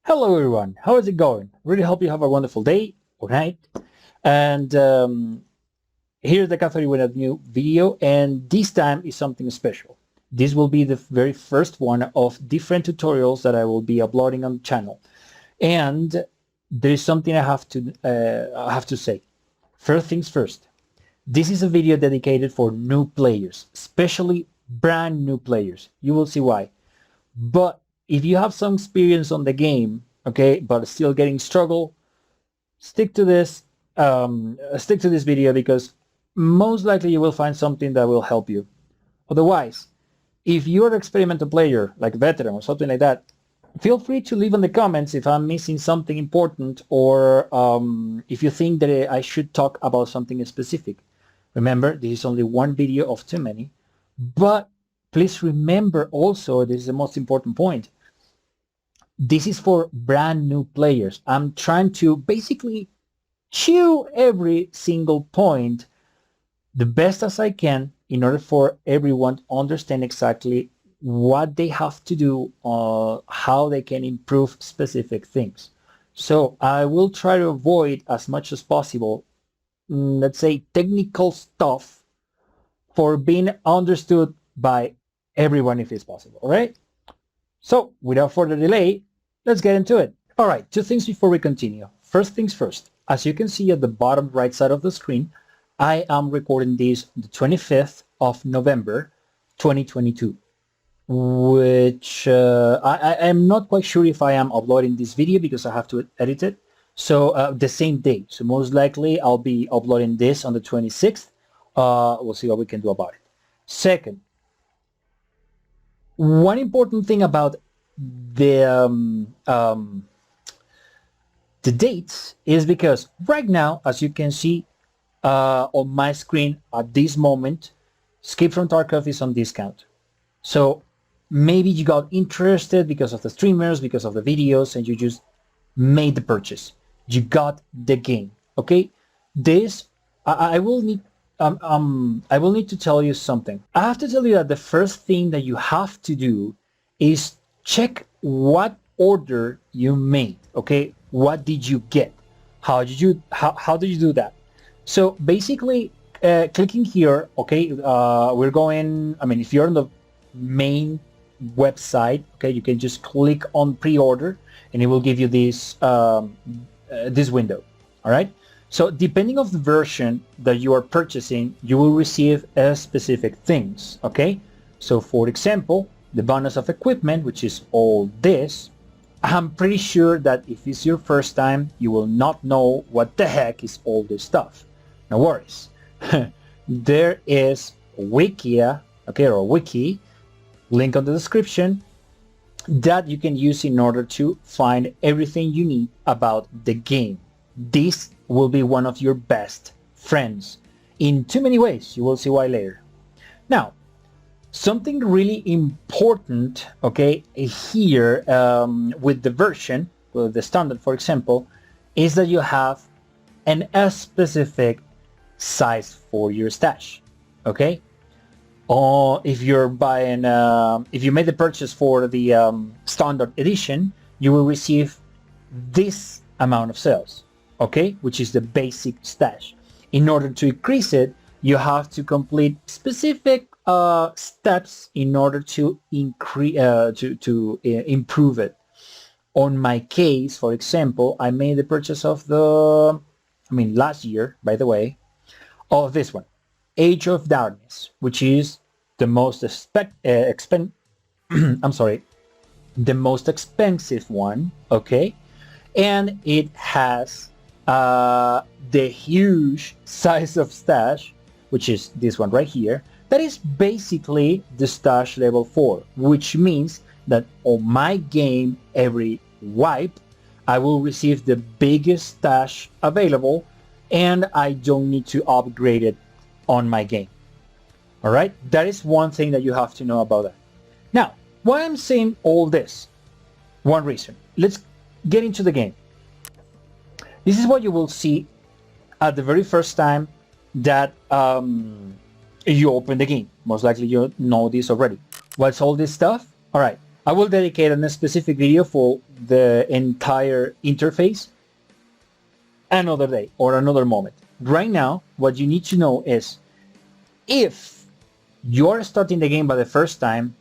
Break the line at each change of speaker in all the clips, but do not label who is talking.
Hello everyone, how is it going? Really hope you have a wonderful day or night. And here's the Catholic with a new video, and this time is something special. This will be the very first one of different tutorials that I will be uploading on the channel. And there is something I have to say. First things first. This is a video dedicated for new players, especially brand new players. You will see why. But if you have some experience on the game, okay, but still getting struggle, stick to this video, because most likely you will find something that will help you. Otherwise, if you're an experimental player, like veteran or something like that, feel free to leave in the comments if I'm missing something important, or if you think that I should talk about something specific. Remember, this is only one video of too many, but please remember also, this is the most important point, this is for brand new players. I'm trying to basically chew every single point the best as I can in order for everyone to understand exactly what they have to do, how they can improve specific things. So I will try to avoid as much as possible, let's say, technical stuff for being understood by everyone if it's possible, all right? So without further delay, let's get into it. All right, two things before we continue. First things first, as you can see at the bottom right side of the screen, I am recording this the 25th of November 2022, which I am not quite sure if I am uploading this video because I have to edit it. So the same day, so most likely I'll be uploading this on the 26th. We'll see what we can do about it. Second, one important thing about the dates is because right now, as you can see on my screen at this moment, Escape from Tarkov is on discount. So maybe you got interested because of the streamers, because of the videos, and you just made the purchase. You got the game. Okay, this I will need to tell you something. I have to tell you that the first thing that you have to do is check what order you made. Okay, what did you get? How did you do that? So basically, clicking here, okay, we're going, I mean, if you're on the main website, okay, you can just click on pre-order and it will give you this this window. All right, so depending on the version that you are purchasing, you will receive specific things. Okay, so for example, the bonus of equipment, which is all this, I'm pretty sure that if it's your first time, you will not know what the heck is all this stuff. No worries. There is Wiki, okay, or Wiki, link on the description, that you can use in order to find everything you need about the game. This will be one of your best friends in too many ways. You will see why later. Now, something really important, okay, here with the version, with the standard, for example, is that you have a specific size for your stash. Okay, or if you're buying, if you made the purchase for the standard edition, you will receive this amount of cells, okay, which is the basic stash. In order to increase it, you have to complete specific steps in order to increase improve it. On my case, for example, I made the purchase of last year, by the way, of this one, Age of Darkness, which is the most the most expensive one, okay, and it has the huge size of stash, which is this one right here. That is basically the stash level 4, which means that on my game, every wipe, I will receive the biggest stash available, and I don't need to upgrade it on my game. All right, that is one thing that you have to know about that. Now, why I'm saying all this? One reason. Let's get into the game. This is what you will see at the very first time that you open the game. Most likely you know this already. What's all this stuff? All right, I will dedicate a specific video for the entire interface another day or another moment. Right now, what you need to know is if you're starting the game by the first time,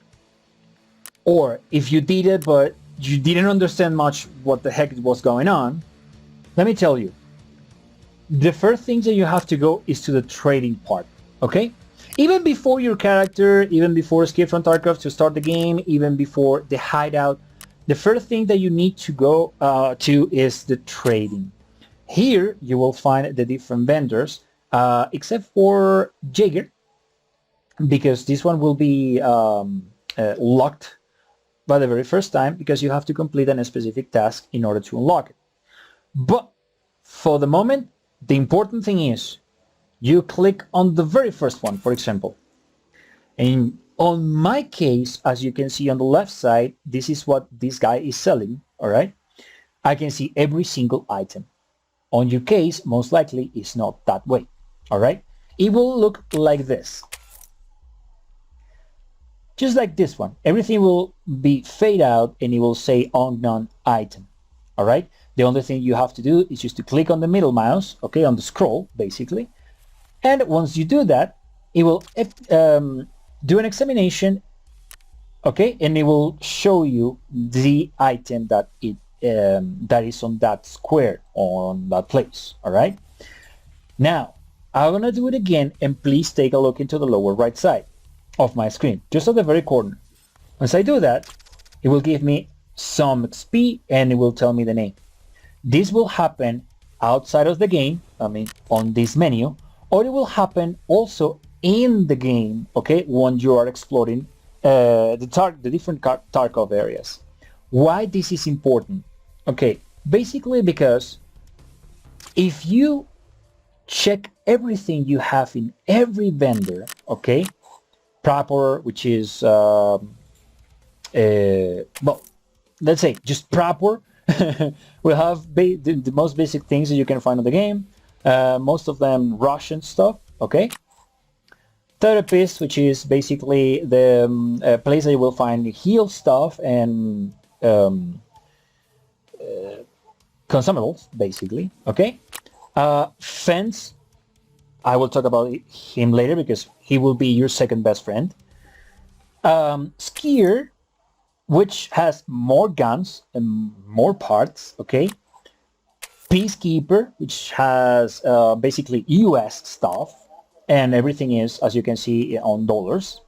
or if you did it but you didn't understand much what the heck was going on, let me tell you, the first thing that you have to go is to the trading part, okay? Even before your character, even before Escape from Tarkov to start the game, even before the hideout, the first thing that you need to go to is the trading. Here you will find the different vendors, except for Jaeger, because this one will be locked by the very first time because you have to complete a specific task in order to unlock it. But for the moment, the important thing is you click on the very first one, for example. And on my case, as you can see on the left side, this is what this guy is selling, all right? I can see every single item. On your case, most likely it's not that way, all right? It will look like this. Just like this one. Everything will be fade out and it will say unknown item, all right? The only thing you have to do is just to click on the middle mouse, okay, on the scroll, basically. And once you do that, it will do an examination, okay, and it will show you the item that that is on that square, on that place, all right? Now, I'm gonna do it again, and please take a look into the lower right side of my screen, just at the very corner. Once I do that, it will give me some XP, and it will tell me the name. This will happen outside of the game, I mean, on this menu, or it will happen also in the game, okay, when you are exploring the different Tarkov areas. Why this is important? Okay, basically because if you check everything you have in every vendor, okay, proper, which is, well, let's say just proper, we have the most basic things that you can find in the game, most of them Russian stuff, okay? Therapist, which is basically the place that you will find heal stuff and consumables, basically, okay? Fence, I will talk about him later because he will be your second best friend. Skier, which has more guns and more parts, okay? Peacekeeper, which has basically US stuff, and everything is, as you can see, on dollars.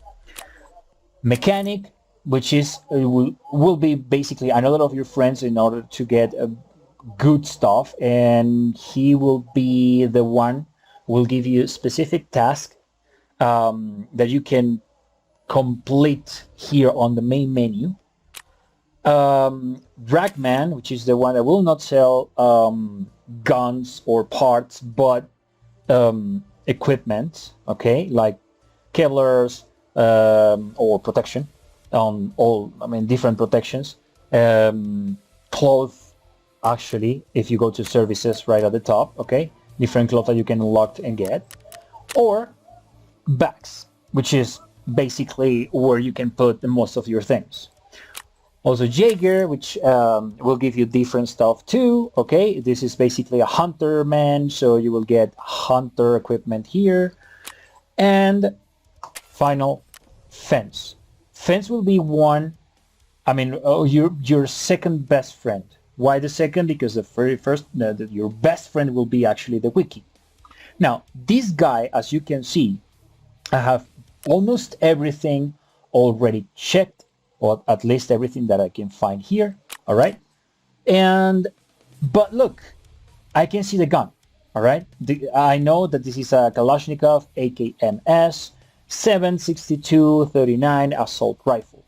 Mechanic, which is will be basically another of your friends in order to get good stuff, and he will be the one who will give you a specific task that you can complete here on the main menu. Ragman, which is the one that will not sell guns or parts, but equipment, okay, like Kevlars or protection on all, I mean, different protections. Clothes, actually, if you go to services right at the top, okay, different clothes that you can unlock and get. Or bags, which is basically where you can put most of your things. Also Jaeger, which will give you different stuff too, okay? This is basically a hunter man, so you will get hunter equipment here. And final, Fence. Fence will be one, I mean, your second best friend. Why the second? Because the very first, your best friend will be actually the wiki. Now, this guy, as you can see, I have almost everything already checked, or at least everything that I can find here, all right? But look, I can see the gun, all right? I know that this is a Kalashnikov AKMS 7.62-39 assault rifle.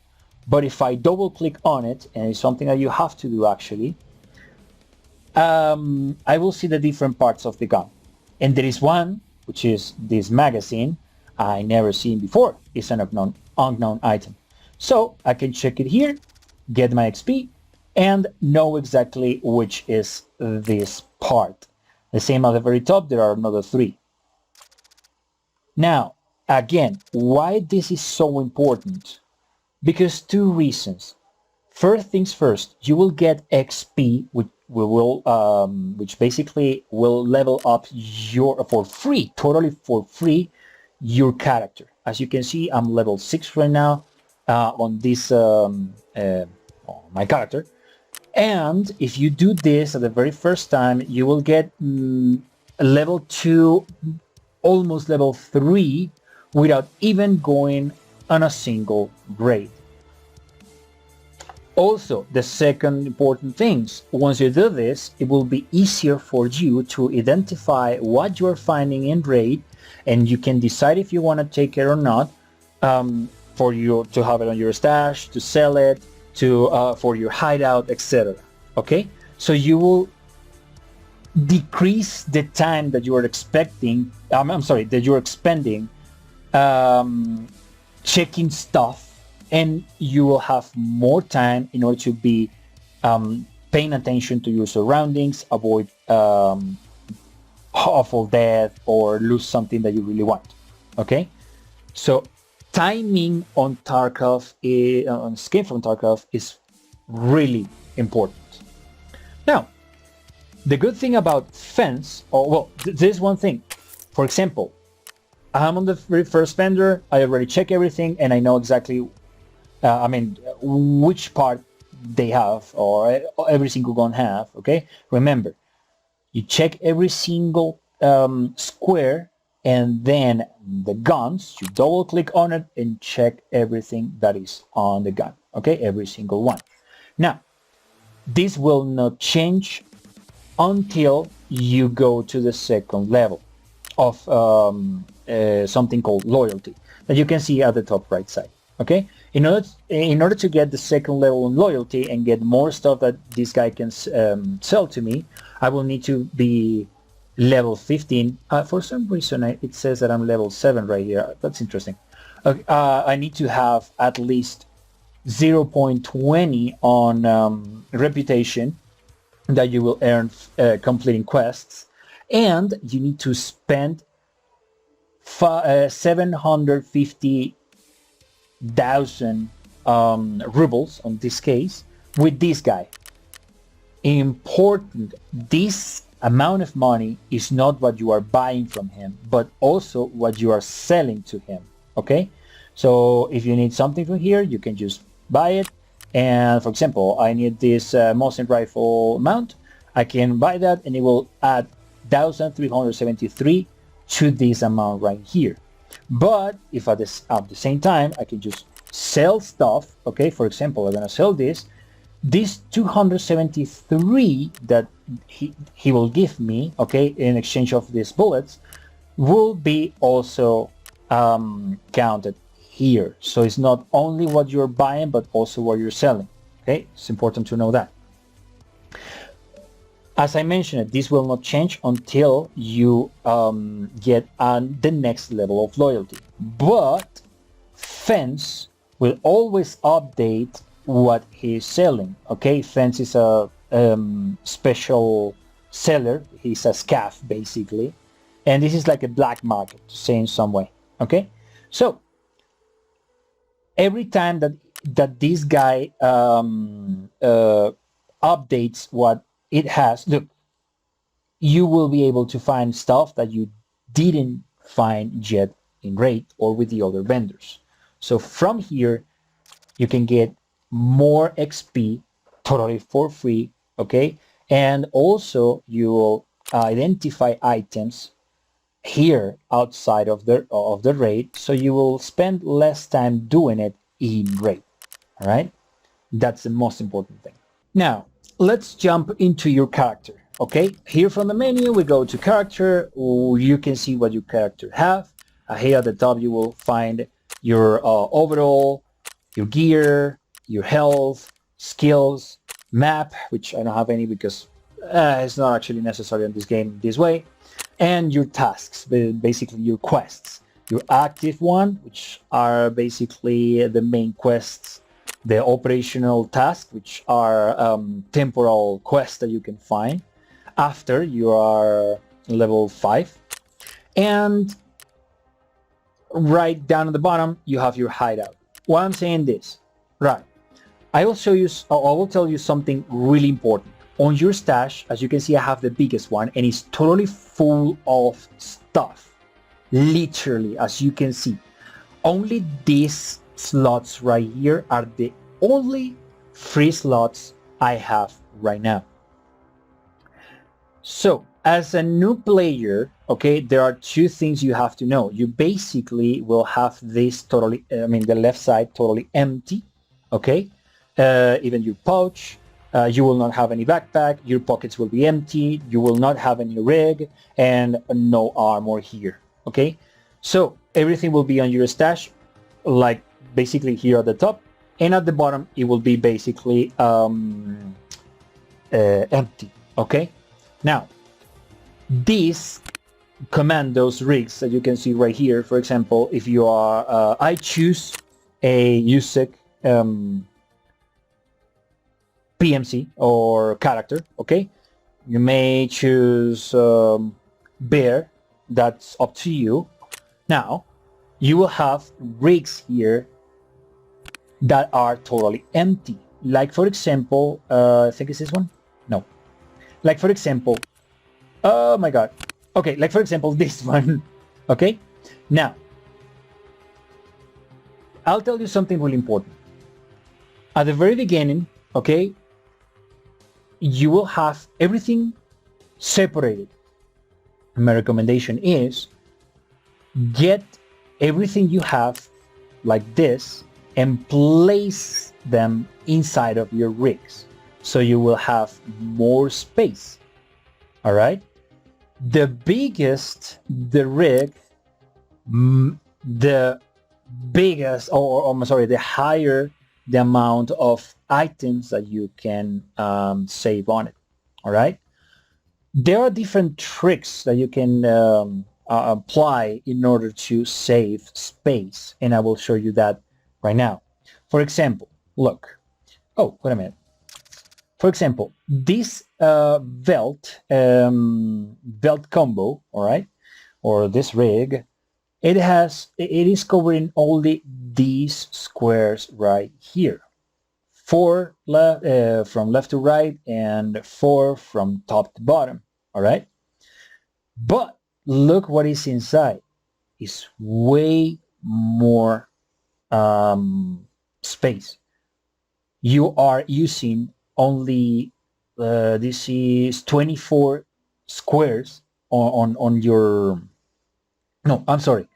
But if I double click on it, and it's something that you have to do actually, I will see the different parts of the gun. And there is one, which is this magazine, I never seen before. It's an unknown item. So I can check it here, get my XP, and know exactly which is this part. The same at the very top, there are another 3. Now, again, why this is so important? Because 2 reasons. first things first, you will get XP, which basically will level up your for free, totally for free, your character. As you can see, I'm level 6 right now on this my character. And if you do this at the very first time, you will get level 2, almost level 3, without even going on a single raid. Also, the second important thing, once you do this, it will be easier for you to identify what you're finding in raid, and you can decide if you want to take it or not, for you to have it on your stash, to sell it, to for your hideout, etc. Okay, so you will decrease the time that you are expecting. I'm sorry, that you're expending checking stuff, and you will have more time in order to be paying attention to your surroundings, avoid awful death or lose something that you really want. Okay, so timing on Tarkov, on Escape from Tarkov, is really important. Now, the good thing about Fence, there's one thing. For example, I'm on the very first vendor, I already check everything, and I know exactly, which part they have, or every single gun have, okay? Remember, you check every single square, and then the guns, you double click on it and check everything that is on the gun, okay? Every single one. Now, this will not change until you go to the second level of something called loyalty that you can see at the top right side. Okay, in order to get the second level in loyalty and get more stuff that this guy can sell to me, I will need to be level 15. For some reason it says that I'm level 7 right here. That's interesting. I need to have at least 0.20 on reputation that you will earn completing quests, and you need to spend 750,000 rubles on this case with this guy. Important, this amount of money is not what you are buying from him, but also what you are selling to him. Okay, so if you need something from here, you can just buy it. And for example, I need this Mosin rifle mount. I can buy that, and it will add 1,373 to this amount right here. But if at the same time I can just sell stuff, okay, for example, I'm gonna sell this 273 that he will give me, okay, in exchange of these bullets, will be also counted here. So it's not only what you're buying, but also what you're selling. Okay, it's important to know that. As I mentioned, this will not change until you get on the next level of loyalty. But Fence will always update what he's selling. Okay, Fence is a special seller. He's a scav basically, and this is like a black market, to say in some way. Okay, so every time that this guy updates what it has, look, you will be able to find stuff that you didn't find yet in raid or with the other vendors. So from here you can get more XP totally for free, okay? And also you will identify items here outside of the raid, so you will spend less time doing it in raid. All right, that's the most important thing. Now let's jump into your character. Okay, here from the menu we go to character. You can see what your character have. Here at the top you will find your overall, your gear, your health, skills, map, which I don't have any because it's not actually necessary in this game this way, and your tasks, basically your quests, your active one, which are basically the main quests, the operational tasks, which are temporal quests that you can find after you are level 5, and right down at the bottom you have your hideout. Why I'm saying this, right, I will show you, I will tell you something really important. On your stash, as you can see, I have the biggest one and it's totally full of stuff. Literally, as you can see. Only these slots right here are the only free slots I have right now. So, as a new player, okay, there are two things you have to know. You basically will have this totally, the left side totally empty, okay? Even your pouch, you will not have any backpack, your pockets will be empty, you will not have any rig, and no armor here, okay? So, everything will be on your stash, like basically here at the top, and at the bottom it will be basically empty, okay? Now, these commandos rigs that you can see right here, for example, if you are, I choose a USEC PMC or character, okay? You may choose bear, that's up to you. Now, you will have rigs here that are totally empty. Like for example, I think it's this one? No. Like for example, oh my god. Okay, like for example, this one. Okay? Now, I'll tell you something really important. At the very beginning, okay, you will have everything separated. My recommendation is get everything you have like this and place them inside of your rigs so you will have more space. All right, the biggest the rig, the biggest, or sorry, the higher the amount of items that you can save on it. All right, there are different tricks that you can apply in order to save space, and I will show you that right now. For example, look. Oh, wait a minute. For example, this belt combo, all right, or this rig, it is covering only these squares right here. 4 from left to right and 4 from top to bottom. All right, but look what is inside. It's way more space. You are using only this is 24 squares on your, no, I'm sorry,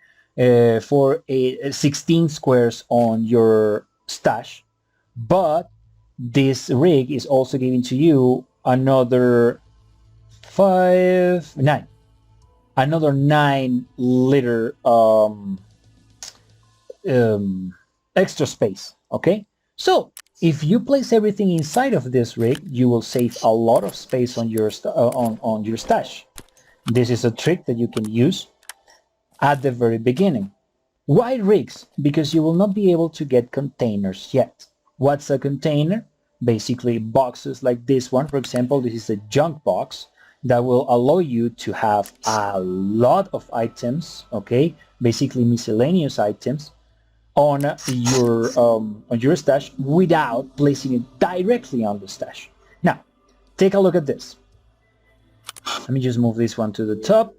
for 16 squares on your stash, but this rig is also giving to you another 9 liter extra space. Okay, so if you place everything inside of this rig, you will save a lot of space on your on your stash. This is a trick that you can use at the very beginning. Why rigs? Because you will not be able to get containers yet. What's a container? Basically boxes like this one. For example, this is a junk box that will allow you to have a lot of items, okay? Basically miscellaneous items on your stash without placing it directly on the stash. Now, take a look at this. Let me just move this one to the top.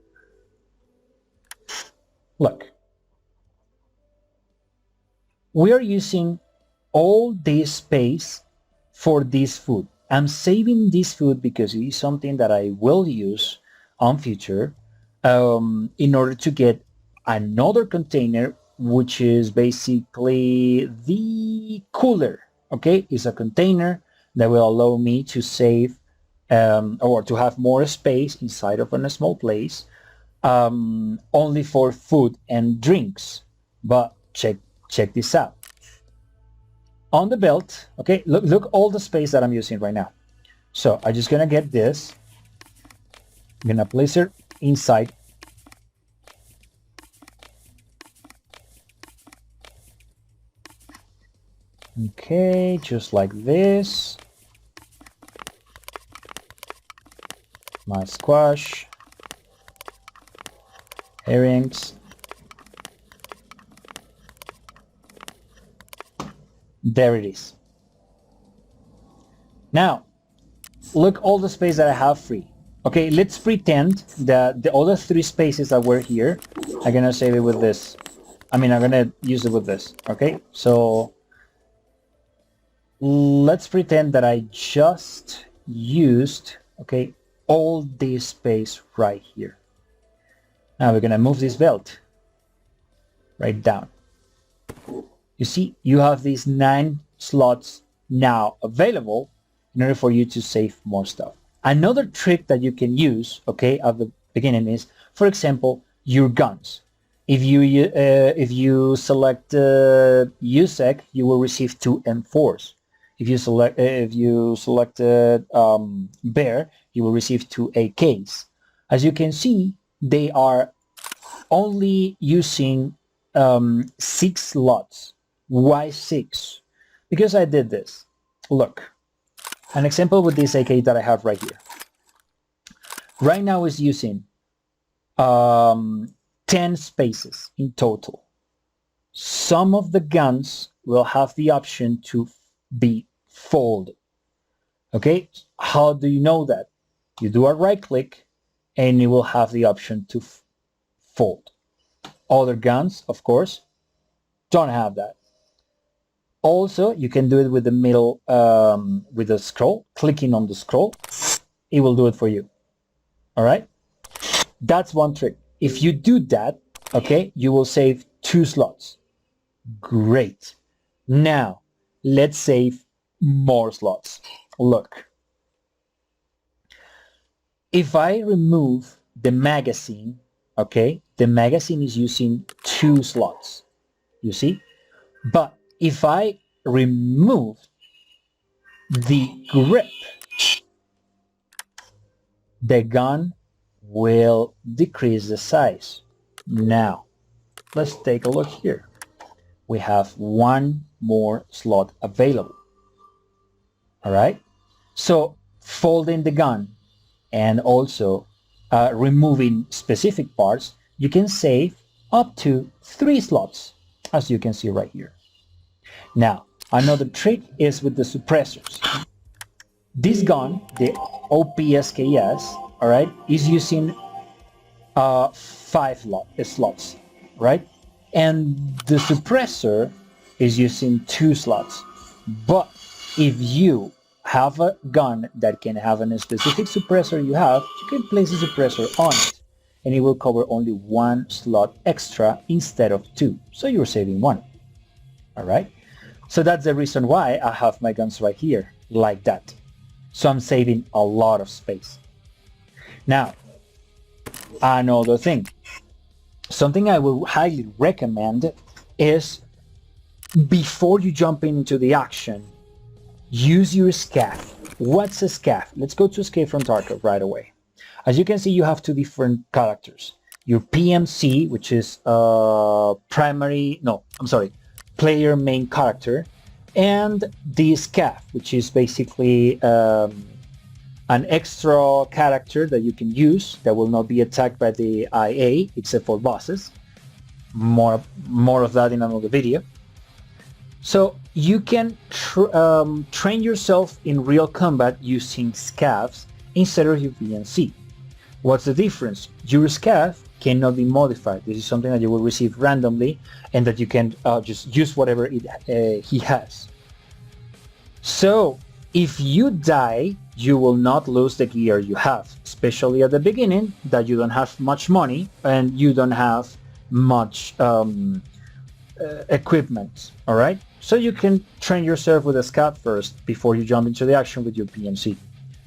Look. We are using all this space for this food. I'm saving this food because it is something that I will use on future in order to get another container, which is basically the cooler. Okay, it's a container that will allow me to save or to have more space inside of a small place, only for food and drinks. But check this out. On the belt, okay, look all the space that I'm using right now. So I'm just gonna get this. I'm gonna place it inside. Okay, just like this. My squash. Herrings. There it is. Now, look all the space that I have free. Okay, let's pretend that the other 3 spaces that were here, I'm gonna save it with this. I'm gonna use it with this. Okay, so let's pretend that I just used, okay, all this space right here. Now we're gonna move this belt right down. You see, you have these 9 slots now available in order for you to save more stuff. Another trick that you can use, okay, at the beginning is, for example, your guns. If you select USEC, you will receive 2 M4s. If you select Bear, you will receive 2 AKs. As you can see, they are only using 6 slots. Why 6? Because I did this. Look, an example with this AK that I have right here. Right now is using 10 spaces in total. Some of the guns will have the option to be folded. Okay, how do you know that? You do a right click and you will have the option to fold. Other guns, of course, don't have that. Also, you can do it with the middle, with the scroll, clicking on the scroll, it will do it for you. All right, that's one trick. If you do that, okay, you will save 2 slots. Great. Now, let's save more slots. Look, if I remove the magazine, okay, the magazine is using 2 slots, you see? But if I remove the grip, the gun will decrease the size. Now, let's take a look here. We have 1 more slot available. All right? So, folding the gun and also removing specific parts, you can save up to 3 slots, as you can see right here. Now, another trick is with the suppressors. This gun, the OPSKS, all right, is using 5 slots, right? And the suppressor is using 2 slots. But if you have a gun that can have a specific suppressor you can place a suppressor on it, and it will cover only 1 slot extra instead of 2. So you're saving 1. All right? So that's the reason why I have my guns right here, like that. So I'm saving a lot of space. Now, another thing. Something I will highly recommend is, before you jump into the action, use your scav. What's a scav? Let's go to Escape from Tarkov right away. As you can see, you have 2 different characters. Your PMC, which is player main character, and the scav, which is basically an extra character that you can use that will not be attacked by the IA except for bosses. More of that in another video. So you can train yourself in real combat using scavs instead of your PMC. What's the difference? Your scav cannot be modified. This is something that you will receive randomly and that you can just use whatever he has. So if you die, you will not lose the gear you have, especially at the beginning, that you don't have much money and you don't have much equipment. All right, so you can train yourself with a scav first before you jump into the action with your PMC.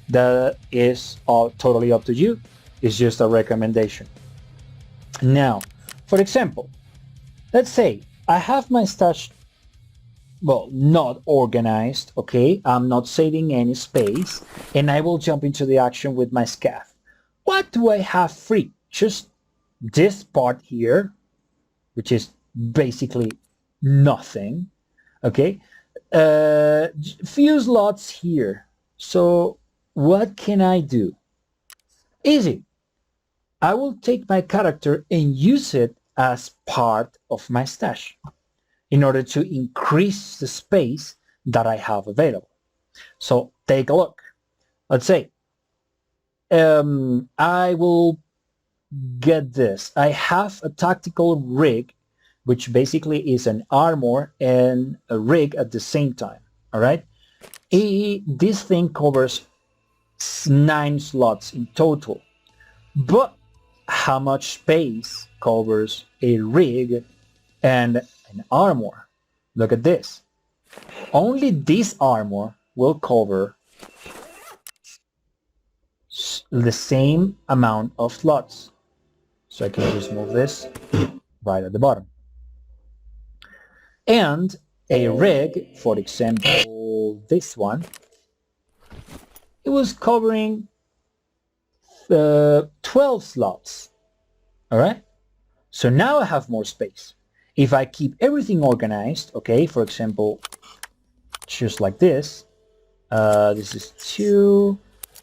That is all totally up to you. It's just a recommendation. Now, for example, let's say I have my stash, well, not organized, okay? I'm not saving any space, and I will jump into the action with my scav. What do I have free? Just this part here, which is basically nothing, okay? Few slots here. So what can I do? Easy. I will take my character and use it as part of my stash in order to increase the space that I have available. So take a look. Let's say I will get this. I have a tactical rig, which basically is an armor and a rig at the same time. All right. This thing covers 9 slots in total. But how much space covers a rig and an armor? Look at this. Only this armor will cover the same amount of slots. So I can just move this right at the bottom. And a rig, for example, this one, it was covering 12 slots. All right. So now I have more space. If I keep everything organized, okay, for example, just like this, this is 2,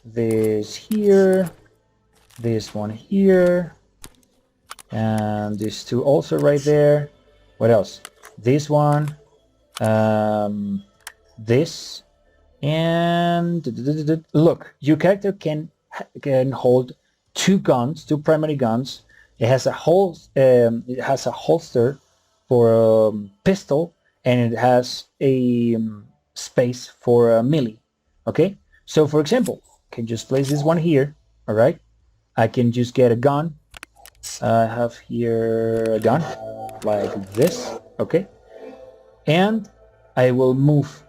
this here, this one here, and this 2 also right there. What else? This one, this, and look, your character can hold 2 guns, 2 primary guns. It has a holster for a pistol, and it has a space for a melee. Okay, so for example, I can just place this one here. All right, I can just get a gun. I have here a gun like this. Okay, and I will move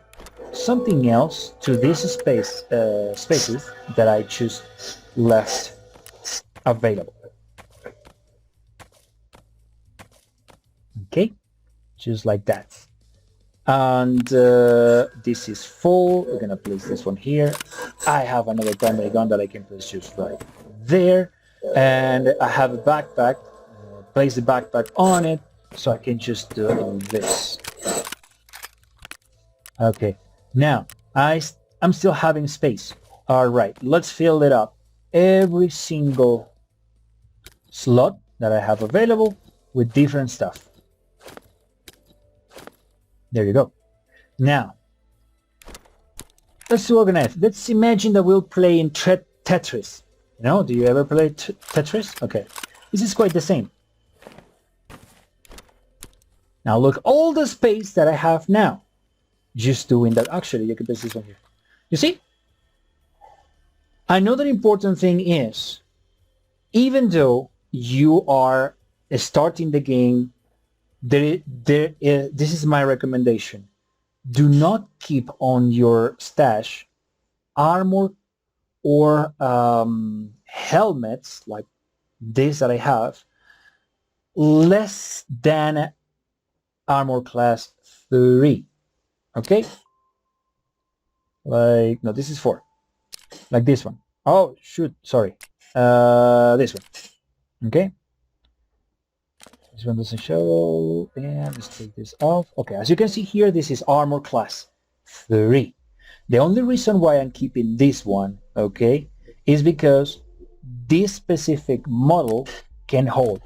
something else to this spaces that I just left available. Okay, just like that. And this is full. We're gonna place this one here. I have another primary gun that I can place just right there, and I have a backpack. Place the backpack on it, so I can just do this. Okay, now I'm still having space. All right, let's fill it up. Every single slot that I have available with different stuff. There you go. Now, let's organize. Let's imagine that we'll play in Tetris. You know, do you ever play Tetris? Okay, this is quite the same. Now look, all the space that I have now. Just doing that. Actually, you can place this one here. You see? Another important thing is, even though you are starting the game, this is my recommendation. Do not keep on your stash armor or helmets like this that I have less than armor class 3. Okay, like, no, this is 4, like this one. Oh shoot, sorry, this one. Okay, this one doesn't show, and let's take this off. Okay, as you can see here, this is armor class 3. The only reason why I'm keeping this one, okay, is because this specific model can hold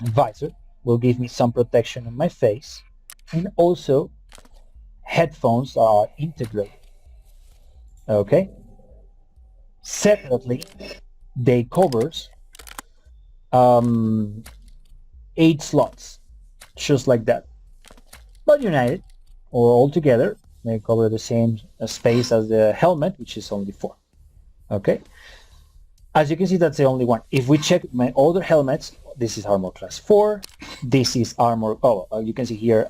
visor, will give me some protection on my face, and also headphones are integrated. Okay, separately they covers 8 slots, just like that, but united or all together they cover the same space as the helmet, which is only 4. Okay, as you can see, that's the only one. If we check my other helmets, this is armor class 4, this is armor, you can see here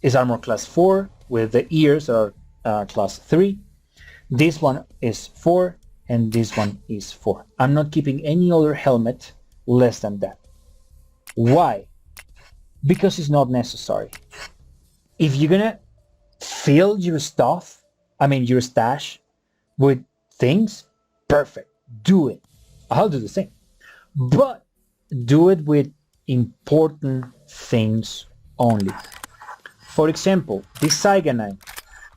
is armor class 4 with the ears that are class 3. This one is 4 and this one is 4. I'm not keeping any other helmet less than that. Why? Because it's not necessary. If you're gonna fill your stuff, your stash with things, perfect, do it. I'll do the same, but do it with important things only. For example, this Cyganine,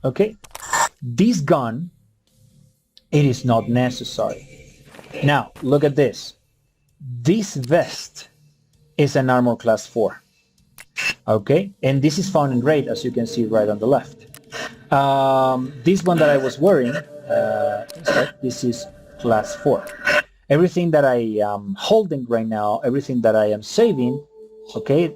okay, this gun, it is not necessary. Now look at this. This vest is an armor class 4, okay, and this is found in raid, as you can see right on the left. This one that I was wearing, this is class 4. Everything that I am holding right now, everything that I am saving, okay,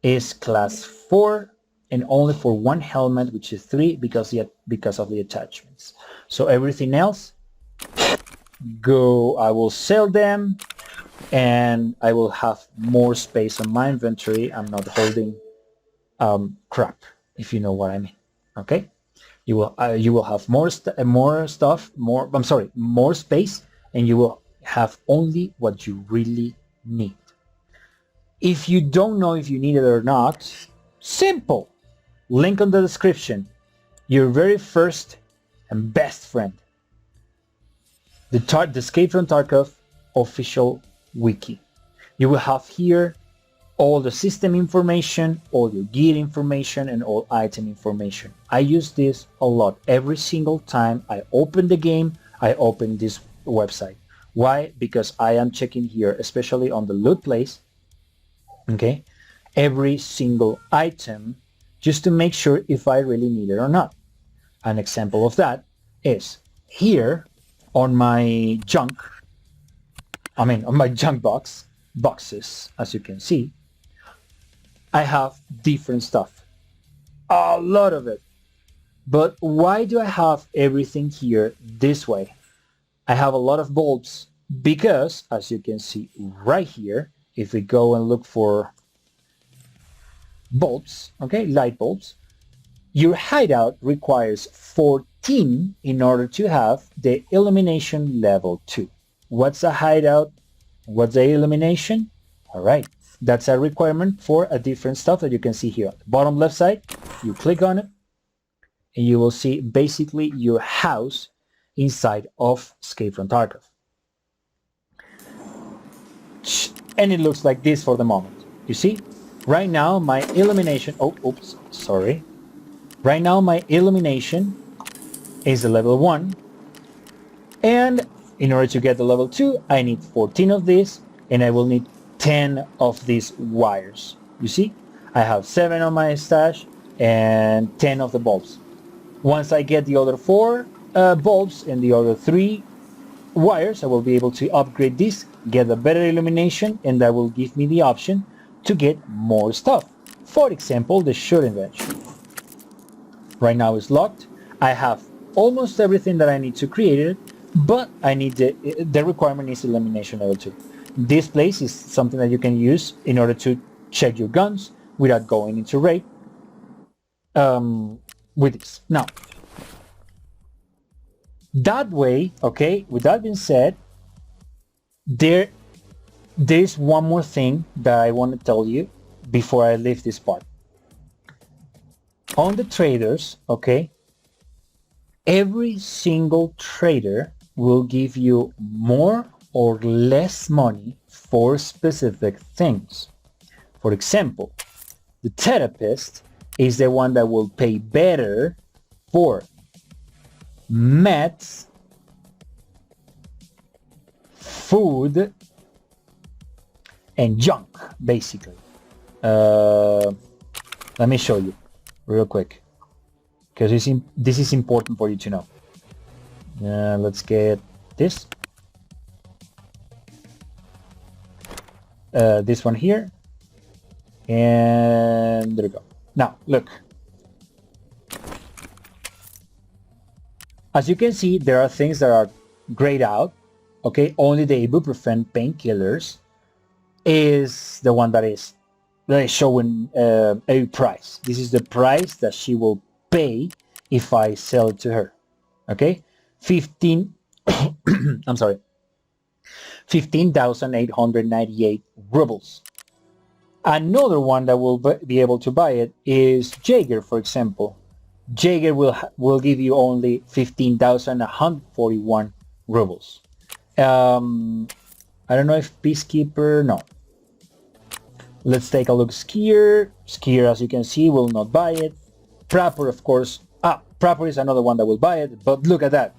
is class 4, and only for one helmet, which is 3, because of the attachments. So everything else, I will sell them, and I will have more space on my inventory. I'm not holding crap, if you know what I mean. Okay, you will have more stuff, more space, and you will have only what you really need. If you don't know if you need it or not, simple. Link on the description. Your very first and best friend. The Escape from Tarkov official wiki. You will have here all the system information, all your gear information, and all item information. I use this a lot. Every single time I open the game, I open this website. Why? Because I am checking here, especially on the loot place, okay, every single item, just to make sure if I really need it or not. An example of that is here on my junk, on my junk boxes, as you can see, I have different stuff, a lot of it. But why do I have everything here this way? I have a lot of bulbs because, as you can see right here, if we go and look for bulbs, okay, light bulbs, your hideout requires 14 in order to have the illumination level 2. What's a hideout? What's the illumination? All right, that's a requirement for a different stuff that you can see here. Bottom left side, you click on it, and you will see basically your house inside of Escape from Tarkov. And it looks like this for the moment. You see? Right now my illumination, Right now my illumination is a level 1. And in order to get the level 2, I need 14 of these, and I will need 10 of these wires. You see? I have 7 on my stash and 10 of the bulbs. Once I get the other 4 bulbs and the other 3 wires, I will be able to upgrade this, get a better illumination, and that will give me the option to get more stuff. For example, the shooting range. Right now it's locked. I have almost everything that I need to create it, but I need the requirement is illumination level 2. This place is something that you can use in order to check your guns without going into raid with this. Now, that way, okay, with that being said, there's one more thing that I want to tell you before I leave this part. On the traders, okay, every single trader will give you more or less money for specific things. For example, the therapist is the one that will pay better for meds, food, and junk, basically. Let me show you real quick, because this is important for you to know. Let's get this. This one here, and there we go. Now look, as you can see, there are things that are grayed out. Okay, only the ibuprofen painkillers is the one that is showing a price. This is the price that she will pay if I sell it to her. Okay, 15,898 rubles. Another one that will be able to buy it is Jaeger, for example. Jaeger will give you only 15,141 rubles. I don't know if Peacekeeper, no. Let's take a look. Skier, as you can see, will not buy it. Prapor, of course. Prapor is another one that will buy it, but look at that.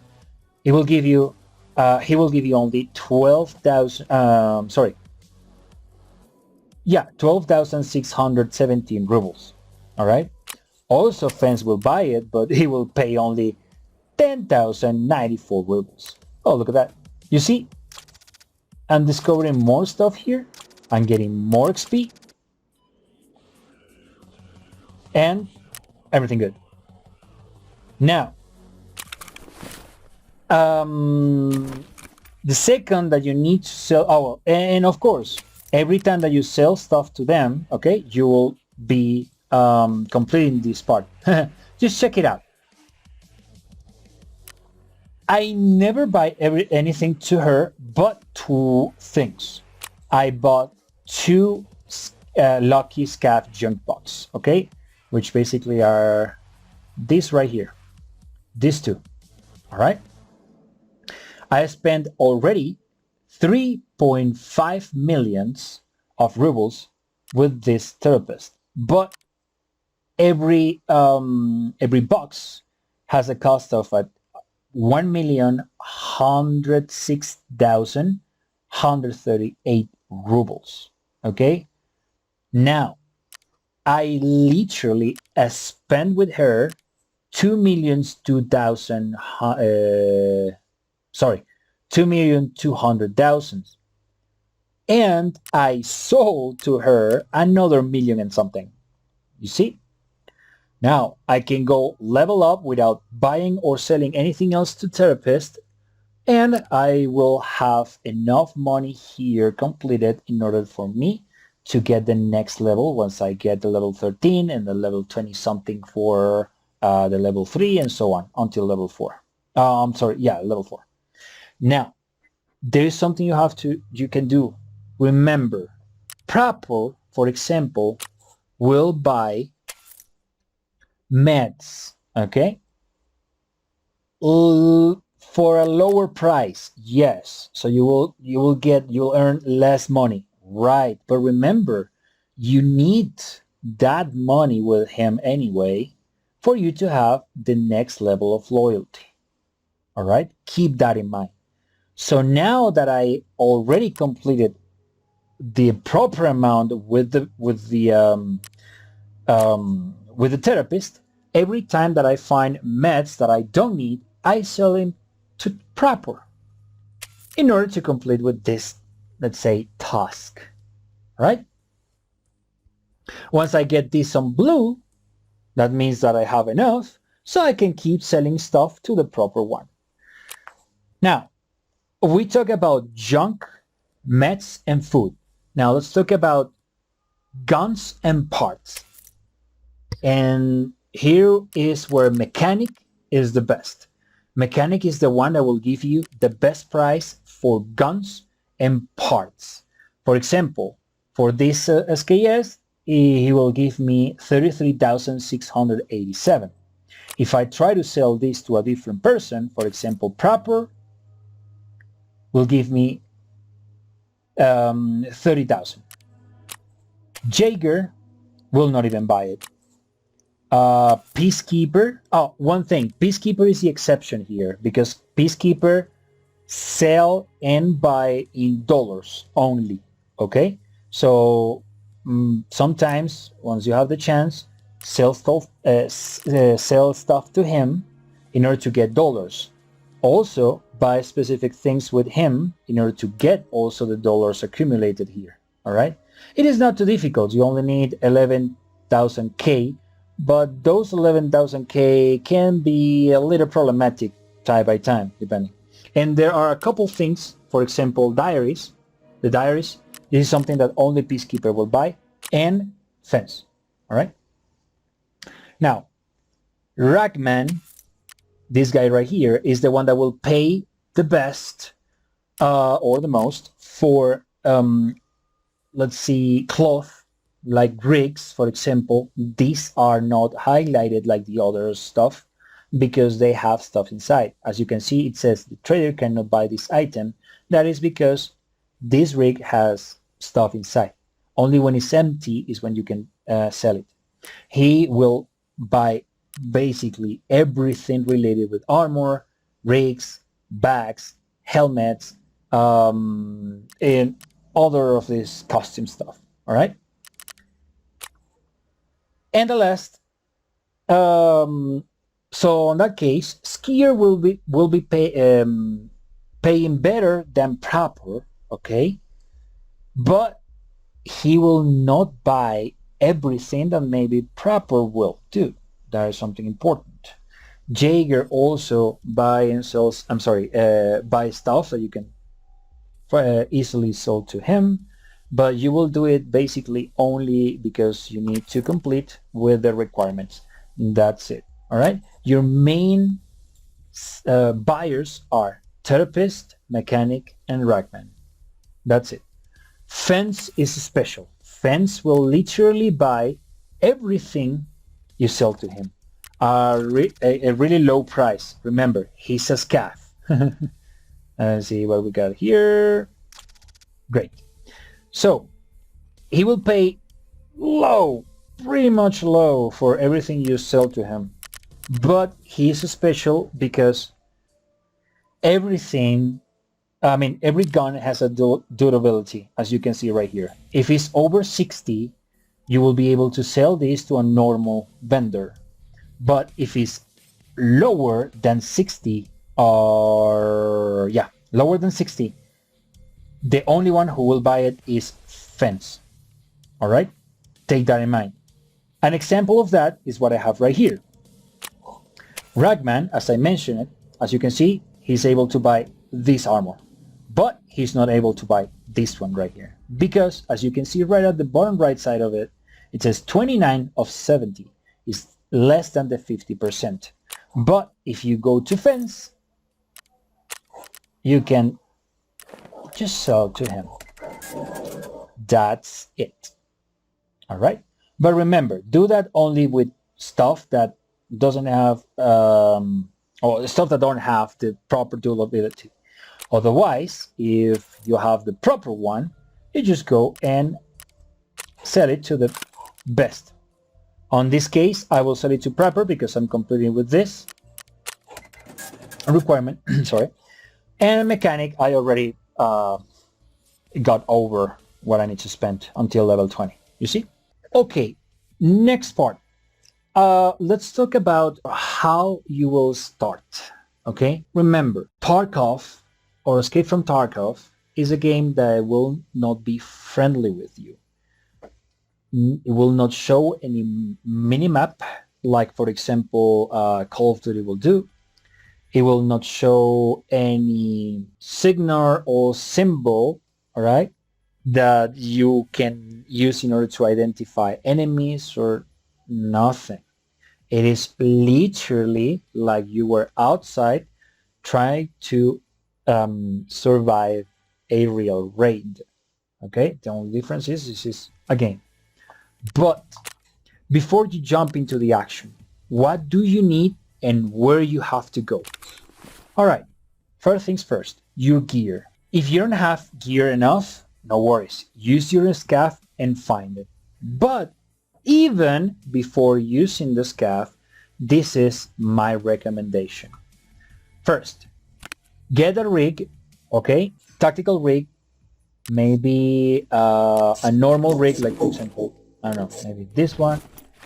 It will give you, he will give you only 12,617 rubles. All right. Also, Fence will buy it, but he will pay only 10,094 rubles. Oh, look at that. You see, I'm discovering more stuff here. I'm getting more XP. And everything good. Now, the second that you need to sell, oh, and of course, every time that you sell stuff to them, okay, you will be completing this part. Just check it out. I never buy anything to her but two things. I bought two Lucky Scav junk box, okay, which basically are these right here, these two. All right, I spent already 3.5 millions of rubles with this therapist, but every box has a cost of 1,106,138 rubles. Okay, now I literally spent with her 2,200,000, and I sold to her another million and something. You see? Now I can go level up without buying or selling anything else to therapist, and I will have enough money here completed in order for me to get the next level once I get the level 13 and the level 20 something for the level 3 and so on until level 4. I'm sorry, yeah, level 4. Now, there is something you can do. Remember, Proper, for example, will buy meds, okay? For a lower price, yes. So you'll earn less money, right? But remember, you need that money with him anyway for you to have the next level of loyalty. All right, keep that in mind. So now that I already completed the proper amount with the therapist, every time that I find meds that I don't need, I sell them to Proper in order to complete with this, let's say, task, right? Once I get this on blue, that means that I have enough, so I can keep selling stuff to the proper one. Now, we talk about junk, meds, and food. Now let's talk about guns and parts. And here is where mechanic is the best. Mechanic is the one that will give you the best price for guns and parts. For example, for this SKS, he will give me 33,687. If I try to sell this to a different person, for example, Proper will give me 30,000. Jaeger will not even buy it. Peacekeeper, oh, one thing, Peacekeeper is the exception here because Peacekeeper sell and buy in dollars only, okay? So sometimes once you have the chance, sell stuff to him in order to get dollars. Also buy specific things with him in order to get also the dollars accumulated here. All right, it is not too difficult. You only need 11,000K, but those 11,000K can be a little problematic time by time depending. And there are a couple things, for example, diaries. The diaries, this is something that only Peacekeeper will buy, and fence. All right, now Ragman, this guy right here, is the one that will pay the best or the most for let's see, cloth like rigs, for example. These are not highlighted like the other stuff because they have stuff inside. As you can see, it says the trader cannot buy this item. That is because this rig has stuff inside. Only when it's empty is when you can sell it. He will buy basically everything related with armor, rigs, bags, helmets, and other of this costume stuff. All right. And the last So in that case, skier will be paying better than proper, okay? But he will not buy everything that maybe proper will do. That is something important. Jaeger also buy and sells. I'm sorry, buy stuff that you can easily sell to him, but you will do it basically only because you need to complete with the requirements. That's it. All right. Your main buyers are therapist, mechanic, and ragman. That's it. Fence is special. Fence will literally buy everything you sell to him. A really low price. Remember, he's a scav. Let's see what we got here. Great. So he will pay low, pretty much low for everything you sell to him. But he's special because everything, every gun has a durability, as you can see right here. If it's over 60, you will be able to sell this to a normal vendor. But if it's lower than 60, lower than 60, the only one who will buy it is Fence. All right, take that in mind. An example of that is what I have right here. Ragman, as I mentioned it, as you can see, he's able to buy this armor, but he's not able to buy this one right here because, as you can see right at the bottom right side of it, it says 29 of 70 is less than the 50%. But if you go to Fence, you can just sell to him. That's it. All right. But remember, do that only with stuff that doesn't have or stuff that don't have the proper durability. Otherwise, if you have the proper one, you just go and sell it to the best. On this case, I will sell it to proper because I'm completing with this requirement. Sorry. And mechanic, I already got over what I need to spend until level 20. You see? Okay, next part. Let's talk about how you will start. Okay, remember, Tarkov or Escape from Tarkov is a game that will not be friendly with you. It will not show any minimap like, for example, Call of Duty will do. It will not show any signal or symbol, all right, that you can use in order to identify enemies or nothing. It is literally like you were outside trying to survive a real raid. Okay, the only difference is this is a game. But before you jump into the action, what do you need and where you have to go? All right, first things first, your gear. If you don't have gear enough, no worries. Use your scav and find it. But even before using the scav, this is my recommendation. First, get a rig, okay? Tactical rig, maybe a normal rig, like for example, I don't know, maybe this one,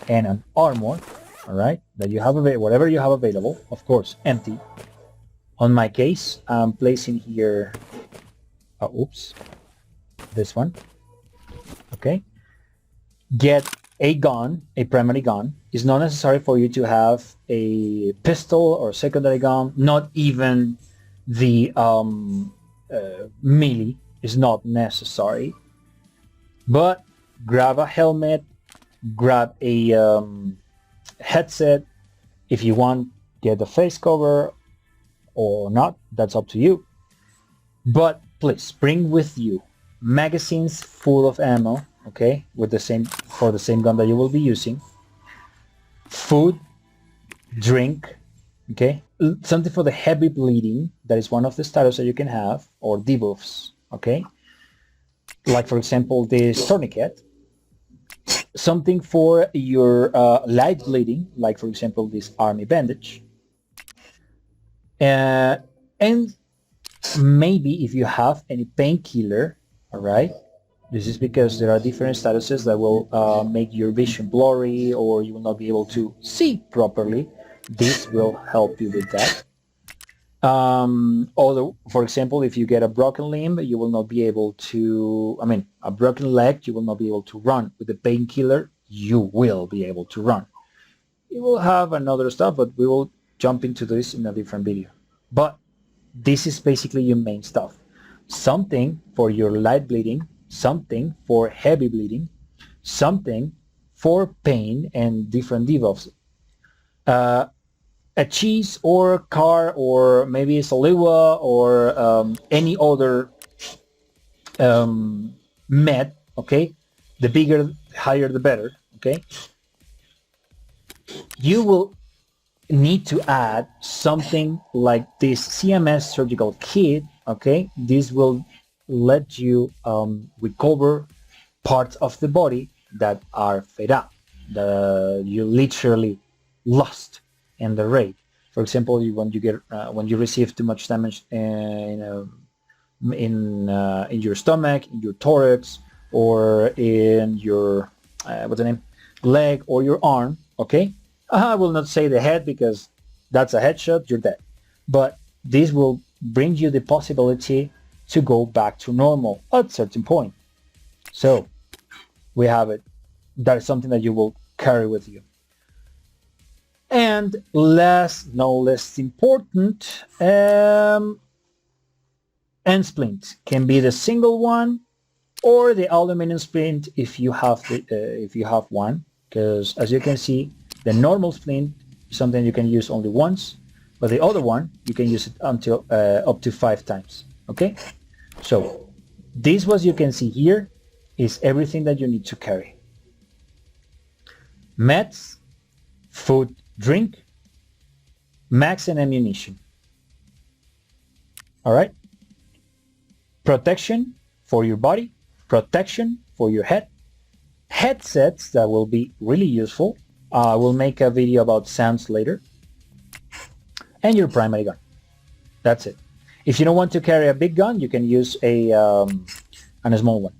and an armor, all right, that you have whatever you have available, of course, empty. On my case, I'm placing here, this one, okay. Get a gun, a primary gun. It's not necessary for you to have a pistol or secondary gun, not even the melee is not necessary. But grab a helmet, grab a headset. If you want, get a face cover or not, that's up to you. But please bring with you magazines full of ammo, okay, with the same gun that you will be using. Food, drink, okay, something for the heavy bleeding. That is one of the status that you can have, or debuffs, okay, like for example this tourniquet. Something for your light bleeding, like for example this army bandage, and maybe if you have any painkiller, all right, This is because there are different statuses that will make your vision blurry, or you will not be able to see properly. This will help you with that. Although, for example, if you get a broken limb, you will not be able to, a broken leg, you will not be able to run. With the painkiller, you will be able to run. You will have another stuff, but we will jump into this in a different video. But this is basically your main stuff. Something for your light bleeding, something for heavy bleeding, something for pain and different debuffs. A cheese or car or maybe a saliva or any other med, okay? The bigger, higher, the better, okay? You will need to add something like this CMS surgical kit, okay? This will let you recover parts of the body that are fed up, that you literally lost in the raid. For example, when you receive too much damage in your stomach, in your thorax, or in your leg or your arm, okay? I will not say the head because that's a headshot, you're dead. But this will bring you the possibility to go back to normal at a certain point. So we have it. That is something that you will carry with you. And no less important, end splint can be the single one or the aluminum splint if you have one. Because as you can see, the normal splint is something you can use only once, but the other one you can use it until up to 5 times. Okay, so this, what you can see here, is everything that you need to carry: meds, food, drink, max and ammunition. All right, protection for your body, protection for your head, headsets that will be really useful. I will make a video about sounds later, and your primary gun. That's it. If you don't want to carry a big gun, you can use a small one.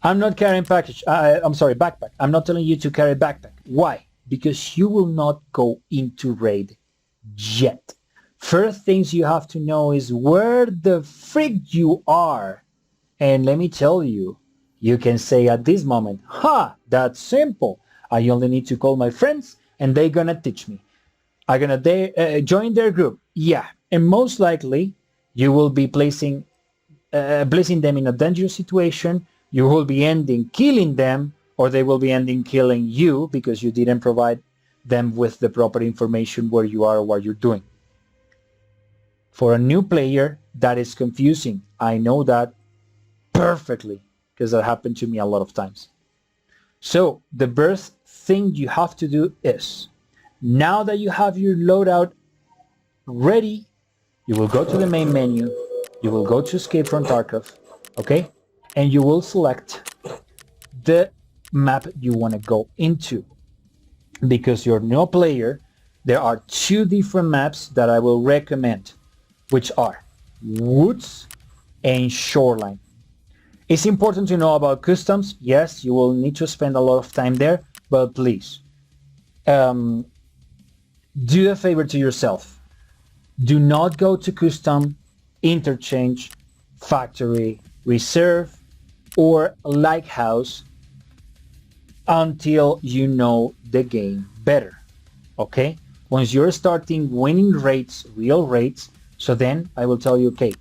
I'm not carrying backpack. I'm not telling you to carry backpack. Why? Because you will not go into raid yet. First things you have to know is where the frick you are. And let me tell you, you can say at this moment, that's simple. I only need to call my friends and they're gonna teach me. I'm gonna join their group. Yeah, and most likely you will be placing them in a dangerous situation. You will be ending killing them, or they will be ending killing you because you didn't provide them with the proper information where you are or what you're doing. For a new player, that is confusing. I know that perfectly because that happened to me a lot of times. So the first thing you have to do is, now that you have your loadout ready, you will go to the main menu, you will go to Escape from Tarkov, okay? And you will select the map you want to go into. Because you're no player, there are 2 different maps that I will recommend, which are Woods and Shoreline. It's important to know about customs. Yes, you will need to spend a lot of time there, but please, do a favor to yourself. Do not go to custom, interchange, factory, reserve, or lighthouse until you know the game better. Okay? Once you're starting winning raids, real raids, so then I will tell you, okay,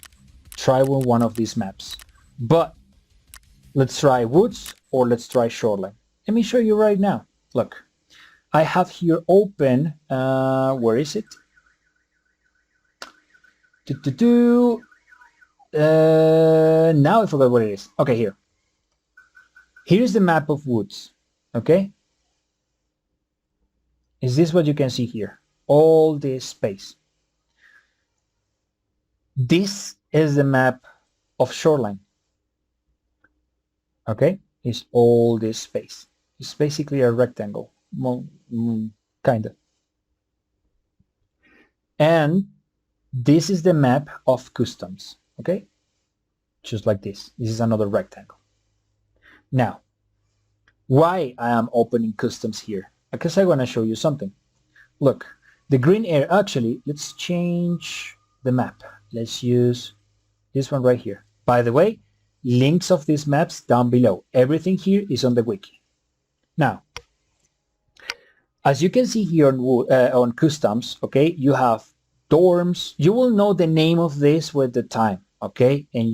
try one of these maps. But let's try Woods or let's try Shoreline. Let me show you right now. Look, I have here open, where is it? Now I forgot what it is. Okay, here. Here's the map of Woods. Okay? Is this what you can see here? All this space. This is the map of Shoreline. Okay? It's all this space. It's basically a rectangle. Well, kind of. And this is the map of customs. Okay? Just like this. This is another rectangle. Now, why I am opening customs here? Because I want to show you something. Look, the green area, actually, let's change the map. Let's use this one right here. By the way, links of these maps down below. Everything here is on the wiki. Now, as you can see here on customs, okay, you have dorms. You will know the name of this with the time, okay? And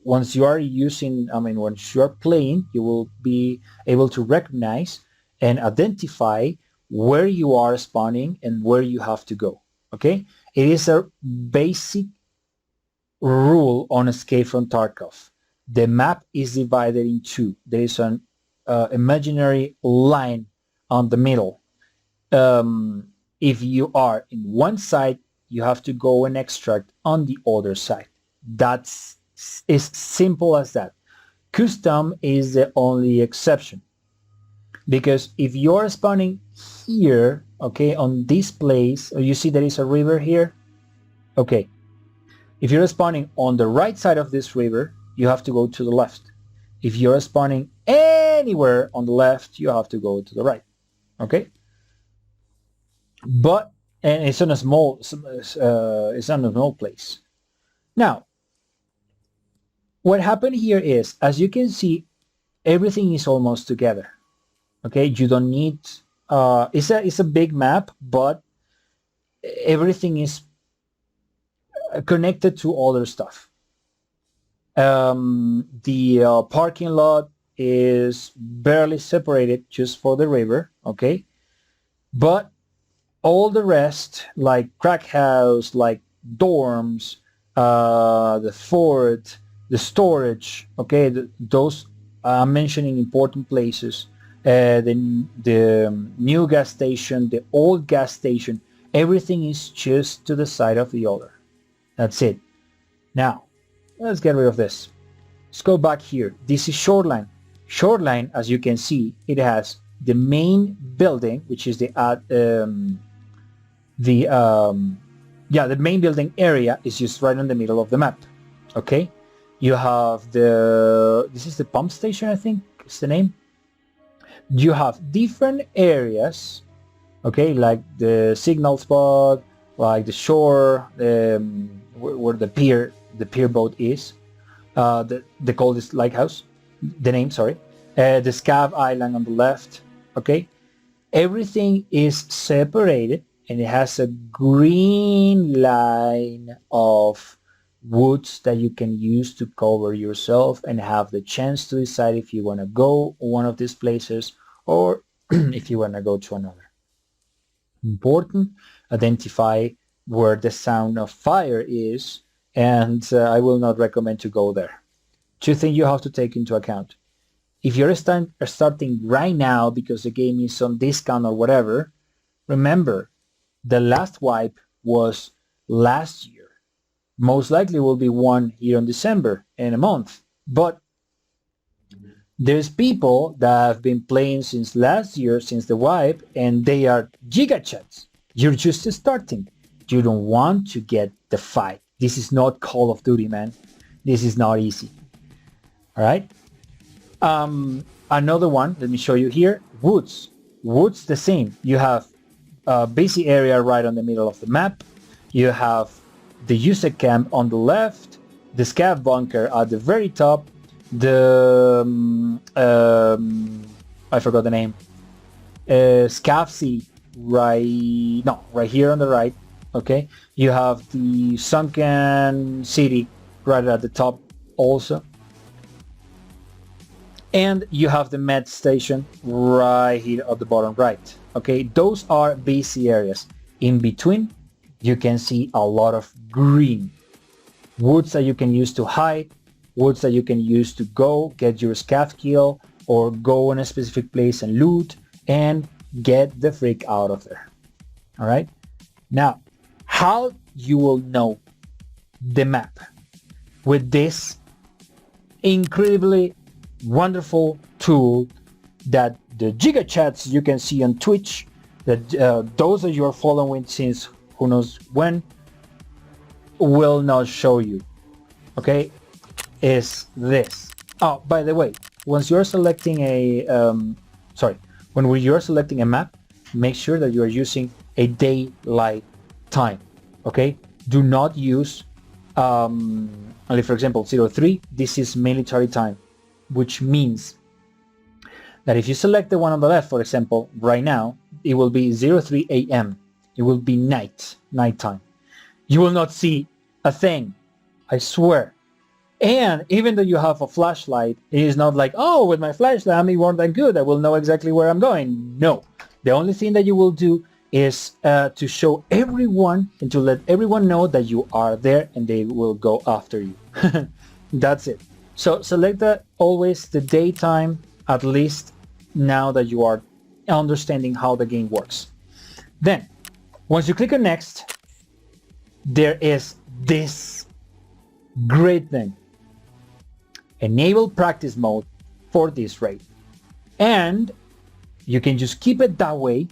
once you are using, once you are playing, you will be able to recognize and identify where you are spawning and where you have to go, okay? It is a basic rule on Escape from Tarkov. The map is divided in two. There is an imaginary line on the middle. If you are in one side, you have to go and extract on the other side. That's as simple as that. Custom is the only exception, because if you're spawning here, okay, on this place, you see there is a river here, okay, if you're spawning on the right side of this river, you have to go to the left. If you're spawning anywhere on the left, you have to go to the right, okay? But and it's on a small place. Now, what happened here is, as you can see, everything is almost together. Okay, you don't need. It's a big map, but everything is connected to other stuff. The parking lot is barely separated just for the river. Okay, but all the rest, like crack house, like dorms, the fort, the storage, okay, those I'm mentioning important places, the new gas station, the old gas station, everything is just to the side of the other. That's it. Now, let's get rid of this. Let's go back here. This is Shoreline. Shoreline, as you can see, it has the main building, which is the main building area is just right in the middle of the map. Okay, you have this is the pump station, I think is the name. You have different areas, okay, like the signal spot, like the shore, where the pier boat is, the coldest lighthouse, the name, sorry, the Scav Island on the left, okay. Everything is separated, and it has a green line of woods that you can use to cover yourself and have the chance to decide if you want to go one of these places or if you want to go to another. Important, identify where the sound of fire is, and I will not recommend to go there. Two things you have to take into account. If you're starting right now because the game is on discount or whatever, remember, the last wipe was last year. Most likely will be one here in December in a month. But there's people that have been playing since last year, since the wipe, and they are gigachats. You're just starting. You don't want to get the fight. This is not Call of Duty, man. This is not easy. All right. Another one, let me show you here. Woods. Woods, the same. You have a busy area right on the middle of the map. You have the user camp on the left, the scav bunker at the very top, the I forgot the name, scav sea right here on the right. Okay, you have the sunken city right at the top also, and you have the med station right here at the bottom right. Okay, those are busy areas. In between, you can see a lot of green. Woods that you can use to hide, woods that you can use to go get your scav kill, or go in a specific place and loot, and get the freak out of there. Alright? Now, how you will know the map? With this incredibly wonderful tool that the gigachats you can see on Twitch, that those that you are following since who knows when, will not show you. Okay, is this. Oh, by the way, once you're selecting a when you're selecting a map, make sure that you are using a daylight time. Okay, do not use only, for example, 03. This is military time, which means that if you select the one on the left, for example, right now, it will be 03 a.m. It will be nighttime. You will not see a thing, I swear. And even though you have a flashlight, it is not like, oh, with my flashlight I'm more than good, I will know exactly where I'm going. No, the only thing that you will do is to show everyone and to let everyone know that you are there, and they will go after you. That's it. So select always the daytime, at least now that you are understanding how the game works. Then once you click on next, there is this great thing: enable practice mode for this raid. And you can just keep it that way,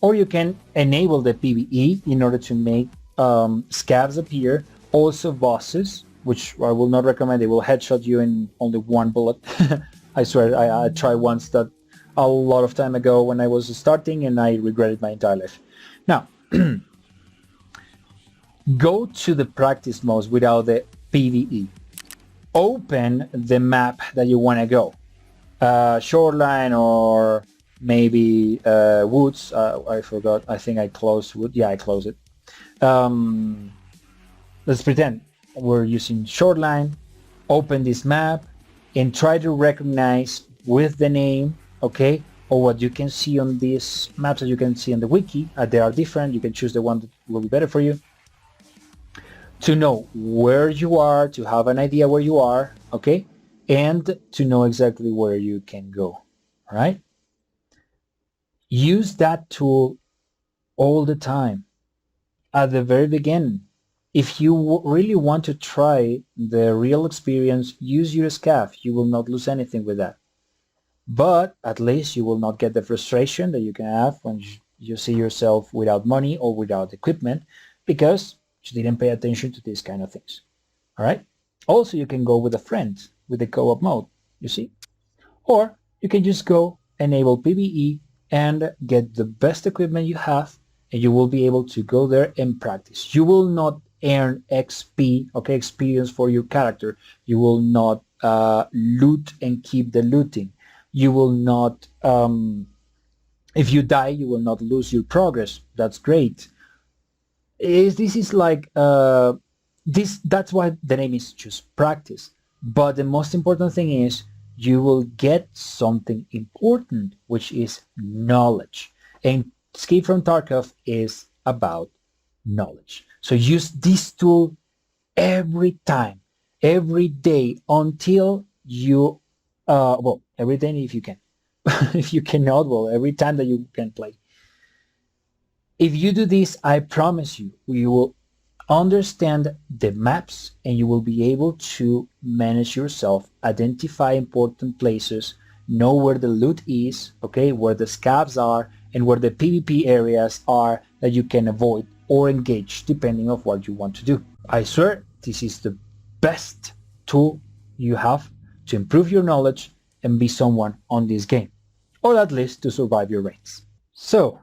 or you can enable the PvE in order to make scavs appear, also bosses, which I will not recommend. They will headshot you in only one bullet. I swear, I tried once that a lot of time ago when I was starting, and I regretted my entire life. Now, go to the practice modes without the PvE. Open the map that you want to go. Shoreline, or maybe woods. I forgot. I think I closed wood. Yeah, I closed it. Let's pretend we're using Shoreline. Open this map and try to recognize with the name, okay, or what you can see on these maps that you can see on the wiki. They are different. You can choose the one that will be better for you, to know where you are, to have an idea where you are, okay, and to know exactly where you can go. All right, use that tool all the time at the very beginning. If you really want to try the real experience, use your scav. You will not lose anything with that, but at least you will not get the frustration that you can have when you see yourself without money or without equipment, because you didn't pay attention to these kind of things. All right. Also, you can go with a friend with the co-op mode, you see, or you can just go enable PvE and get the best equipment you have, and you will be able to go there and practice. You will not earn XP, okay, experience for your character. You will not loot and keep the looting. You will not, if you die, you will not lose your progress. That's great. This is like that's why the name is just practice. But the most important thing is you will get something important, which is knowledge. And Escape from Tarkov is about knowledge. So use this tool every time, every day, until you well, every day if you can. If you cannot, well, every time that you can play. If you do this, I promise you, you will understand the maps, and you will be able to manage yourself, identify important places, know where the loot is, okay, where the scavs are, and where the PvP areas are that you can avoid or engage depending on what you want to do. I swear this is the best tool you have to improve your knowledge and be someone on this game, or at least to survive your raids. So,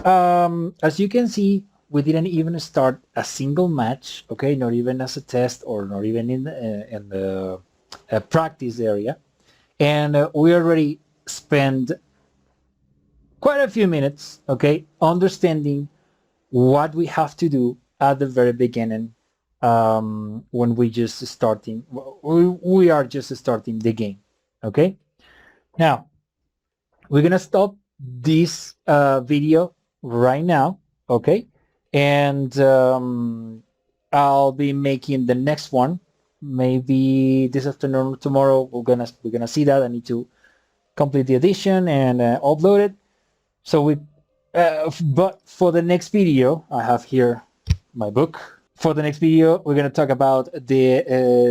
as you can see, we didn't even start a single match, okay, not even as a test or not even in the practice area, and we already spent quite a few minutes, okay, understanding what we have to do at the very beginning when we just starting, we are just starting the game, okay. Now we're gonna stop this video right now, okay, and I'll be making the next one maybe this afternoon or tomorrow. We're gonna see that. I need to complete the edition and upload it. So but for the next video, I have here my book. For the next video, we're gonna talk about the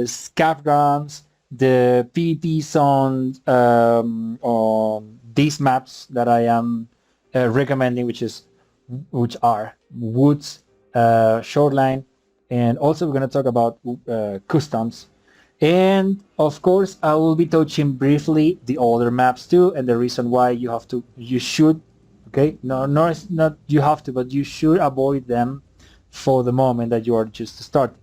scav grounds, the PvP zones on these maps that I am recommending, which are woods, shoreline, and also we're going to talk about customs, And of course, I will be touching briefly the older maps too, and the reason why you should, okay, no, it's not you have to, but you should avoid them for the moment that you are just starting.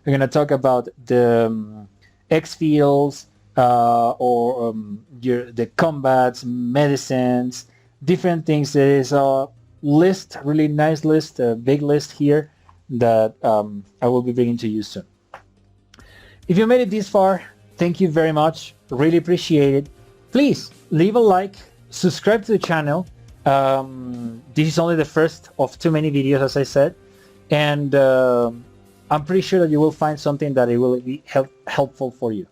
We're gonna talk about the X fields, or the combats, medicines, different things. There is a list, really nice list, a big list here that I will be bringing to you soon. If you made it this far, thank you very much. Really appreciate it. Please leave a like, subscribe to the channel. This is only the first of too many videos, as I said, and I'm pretty sure that you will find something that it will be helpful for you.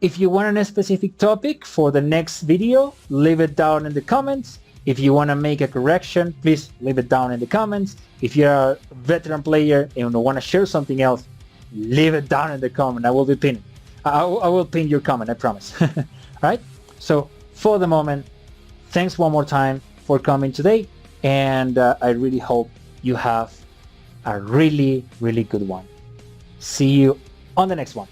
If you want a specific topic for the next video, leave it down in the comments. If you want to make a correction, please leave it down in the comments. If you're a veteran player and want to share something else, leave it down in the comment. I will be pinning. I will pin your comment, I promise. Alright? So for the moment, thanks one more time for coming today, and I really hope you have a really, really good one. See you on the next one.